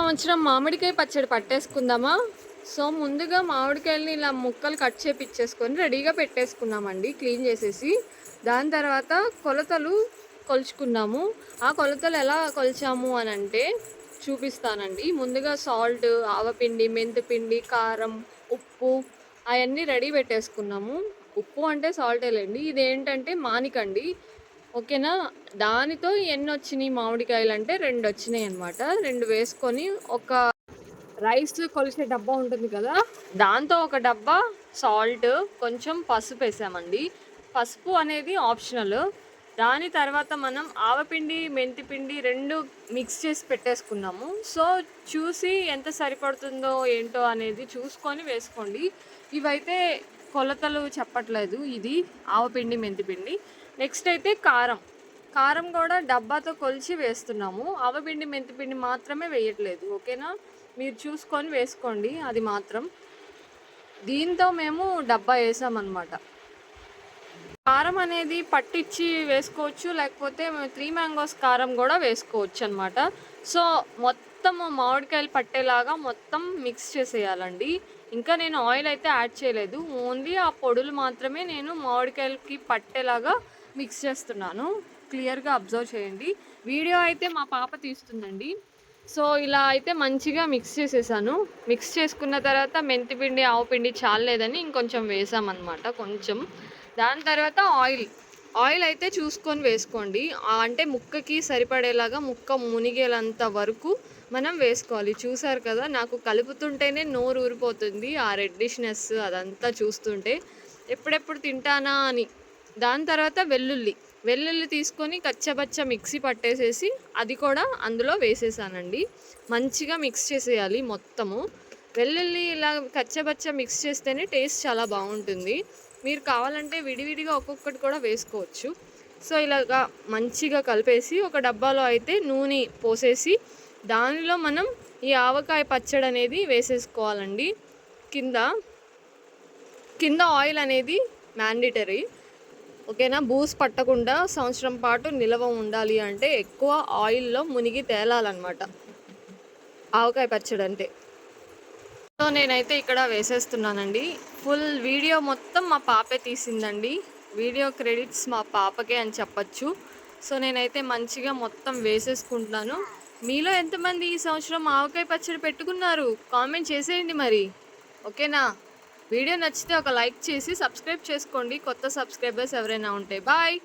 సంవత్సరం మామిడికాయ పచ్చడి పట్టేసుకుందామా? సో, ముందుగా మామిడికాయలని ఇలా ముక్కలు కట్ చేపిచ్చేసుకొని రెడీగా పెట్టేసుకున్నామండి క్లీన్ చేసేసి. దాని తర్వాత కొలతలు కొలుచుకున్నాము. ఆ కొలతలు ఎలా కొలిచాము అనంటే చూపిస్తానండి. ముందుగా సాల్ట్, ఆవపిండి, మెంతిపిండి, కారం, ఉప్పు అయన్నీ రెడీ పెట్టేసుకున్నాము. ఉప్పు అంటే సాల్టేలెండి. ఇదేంటంటే మానికండి. ఓకేనా? దానితో ఎన్నొచ్చినియి మామిడికాయలంటే 2 వచ్చినాయనమాట. 2 వేసుకొని ఒక రైస్ కొలిచే డబ్బా ఉంటుంది కదా! దాంతో ఒక డబ్బా సాల్ట్, కొంచెం పసుపేసామండి. పసుపు అనేది ఆప్షనల్. దాని తర్వాత మనం ఆవపిండి, మెంతిపిండి 2 మిక్స్ చేసి పెట్టేసుకున్నాము. సో, చూసి ఎంత సరిపడుతుందో ఏంటో అనేది చూసుకొని వేసుకోండి. ఇవైతే కొలతలు చెప్పట్లేదు. ఇది ఆవపిండి, మెంతిపిండి. నెక్స్ట్ అయితే కారం. కారం కూడా డబ్బాతో కొలిచి వేస్తున్నాము. ఆవపిండి, మెంతిపిండి మాత్రమే వేయట్లేదు. ఓకేనా? మీరు చూసుకొని వేసుకోండి అది మాత్రం. దీంతో మేము డబ్బా వేసామన్నమాట. కారం అనేది పట్టించి వేసుకోవచ్చు, లేకపోతే 3 మ్యాంగోస్ కారం కూడా వేసుకోవచ్చు అనమాట. సో, మొత్తం మామిడికాయలు పట్టేలాగా మొత్తం మిక్స్ చేసేయాలండి. ఇంకా నేను ఆయిల్ అయితే యాడ్ చేయలేదు. ఓన్లీ ఆ పొడులు మాత్రమే నేను మామిడికాయలకి పట్టేలాగా మిక్స్ చేస్తున్నాను. క్లియర్గా అబ్జర్వ్ చేయండి. వీడియో అయితే మా పాప తీస్తుందండి. సో, ఇలా అయితే మంచిగా మిక్స్ చేసేసాను. మిక్స్ చేసుకున్న తర్వాత మెంతిపిండి, ఆవపిండి చాలలేదని ఇంకొంచెం వేసామన్నమాట కొంచెం. దాని తర్వాత ఆయిల్ అయితే చూసుకొని వేసుకోండి. అంటే ముక్కకి సరిపడేలాగా ముక్క మునిగేంత వరకు మనం వేసుకోవాలి. చూసారు కదా, నాకు కలుపుతుంటేనే నోరు ఊరిపోతుంది. ఆ రెడ్డిష్నెస్ అదంతా చూస్తుంటే ఎప్పుడెప్పుడు తింటానా అని. దాని తర్వాత వెల్లుల్లి తీసుకొని కచ్చబచ్చ మిక్సీ పట్టేసేసి అది కూడా అందులో వేసేసానండి. మంచిగా మిక్స్ చేసేయాలి మొత్తము. వెల్లుల్లి ఇలా కచ్చబచ్చ మిక్స్ చేస్తేనే టేస్ట్ చాలా బాగుంటుంది. మీరు కావాలంటే విడివిడిగా ఒక్కొక్కటి కూడా వేసుకోవచ్చు. సో, ఇలాగా మంచిగా కలిపేసి ఒక డబ్బాలో అయితే నూనె పోసేసి దానిలో మనం ఈ ఆవకాయ పచ్చడి అనేది వేసేసుకోవాలండి. కింద ఆయిల్ అనేది మ్యాండేటరీ. ఓకేనా? బూస్ పట్టకుండా సంవత్సరం పాటు నిలవ ఉండాలి అంటే ఎక్కువ ఆయిల్లో మునిగి తేలాలన్నమాట ఆవకాయ పచ్చడి అంటే. సో, నేనైతే ఇక్కడ వేసేస్తున్నానండి. ఫుల్ వీడియో మొత్తం మా పాపే తీసిందండి. వీడియో క్రెడిట్స్ మా పాపకే అని చెప్పచ్చు. సో, నేనైతే మంచిగా మొత్తం వేసేసుకుంటున్నాను. మీలో ఎంతమంది ఈ సంవత్సరం ఆవకాయ పచ్చడి పెట్టుకున్నారు? కామెంట్ చేసేయండి మరి. ఓకేనా? వీడియో నచ్చితే ఒక లైక్ చేసి సబ్స్క్రైబ్ చేసుకోండి, కొత్త సబ్స్క్రైబర్స్ ఎవరైనా ఉంటే. బాయ్.